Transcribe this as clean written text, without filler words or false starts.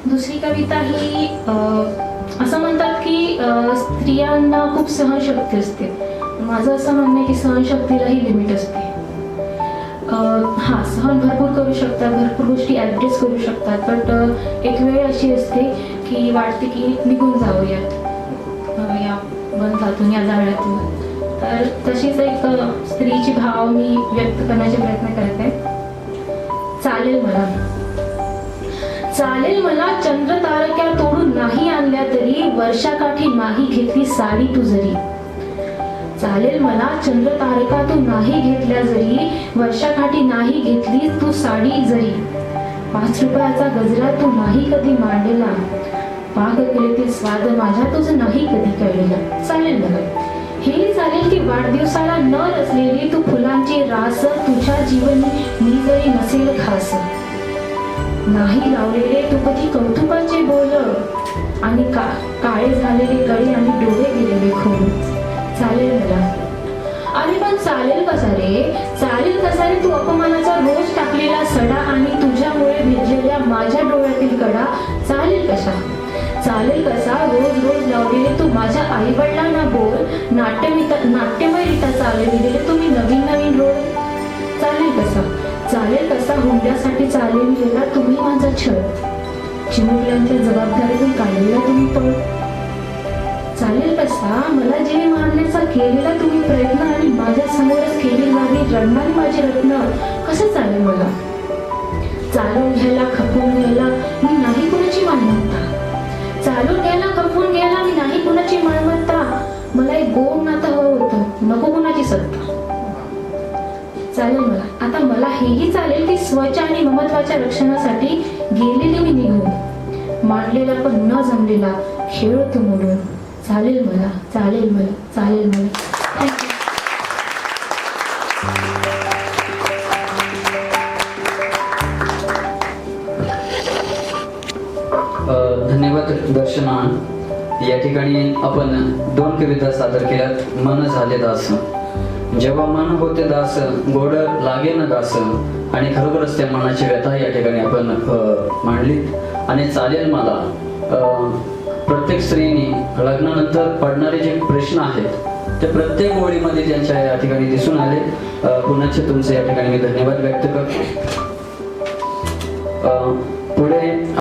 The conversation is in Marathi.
दुसरी कविता ही असं म्हणतात की स्त्रियांना खूप सहनशक्ती असते. माझं असं म्हणणं आहे की सहनशक्तीलाही लिमिट असते. सहन भरपूर करू शकतात, भरपूर गोष्टी ॲडजस्ट करू शकतात, बट एक वेळ अशी असते की वाटते की निघून जाऊया या बंधातून, या जाळ्यातून. तर तशीच एक स्त्रीची भाव मी व्यक्त करण्याचा प्रयत्न करते. चालेल मला, चालेल मला चंद्र तारक्या तोडून नाही आणल्या तरी, वर्षाकाठी नाही घेतली साडी तू जरी. चालेल मला चंद्र तारका तू नाही घेतल्या जरी, वर्षाकाठी नाही घेतली तू साडी जरी. 5 रुपयाचा गजरा तू नाही कधी मांडलेला, पाककलेतील स्वाद माझ्या तुझं नाही कधी कळलेला. चालेल मला हेही चालेल की वाढदिवसाला न रचलेली तू फुलांची रास, तुझ्या जीवनी मी जरी नसेल खास. नाही लावलेले तू कधी कौतुकाचे बोल, आणि काळे झालेले गळे आणि डोळे गेलेले खोल. चालेल मला, अरे पण चालेल कसा रे, चालेल कसा रे तू अपमानाचा रोज टाकलेला सडा, आणि तुझ्यामुळे भिजलेल्या माझ्या डोळ्यातील कडा. चालेल कसा, चालेल कसा रोज रोज लावलेले तू माझ्या आई वडिलांना बोल, नाट्यमय रीता चालविलेले तुम्ही नवीन नवीन रोल. चालेल कसा, चालेल कसा हुंड्यासाठी चालविलेला तुम्ही माझा छळ, चिमुकल्यांच्या जबाबदारीतून काढलेला तुम्ही पळ. चालेल कसा मला जीव मारण्याचा केलेला तुम्ही प्रयत्न, आणि माझ्या समोरच केली जागी रडणारी माझी रत्न. कसं चालेल मला, चालून घ्यायला खपून घ्यायला मी नाही कुणाची मालमत्ता, चालून घ्यायला खपून घ्यायला मी नाही कुणाची मालमत्ता. मला एक गोड नातं हवं होतं, नको कुणाची सत्ता. चालेल मला, आता मला हेही चालेल की स्वच्या आणि महत्वाच्या रक्षणासाठी गेलेली मी निघून, मांडलेला पण न जमलेला खेळ तू मोडून. चालेल मला, चालेल मला, चालेल मला. थँक्यू. धन्यवाद दर्शना. या ठिकाणी आपण 2 कविता सादर केल्यात. मन झाले दास, जेव्हा मन होते दास, गोड लागे न दास. आणि खरोखरच त्या मनाची व्यथा या ठिकाणी आपण मांडली. आणि चालेल मला, प्रत्येक स्त्रीने लग्नानंतर पडणारे जे प्रश्न आहेत ते प्रत्येक ओळीमध्ये त्यांच्या या ठिकाणी दिसून आले. पुन्हा तुमचे या ठिकाणी मी धन्यवाद व्यक्त करतो. पुढे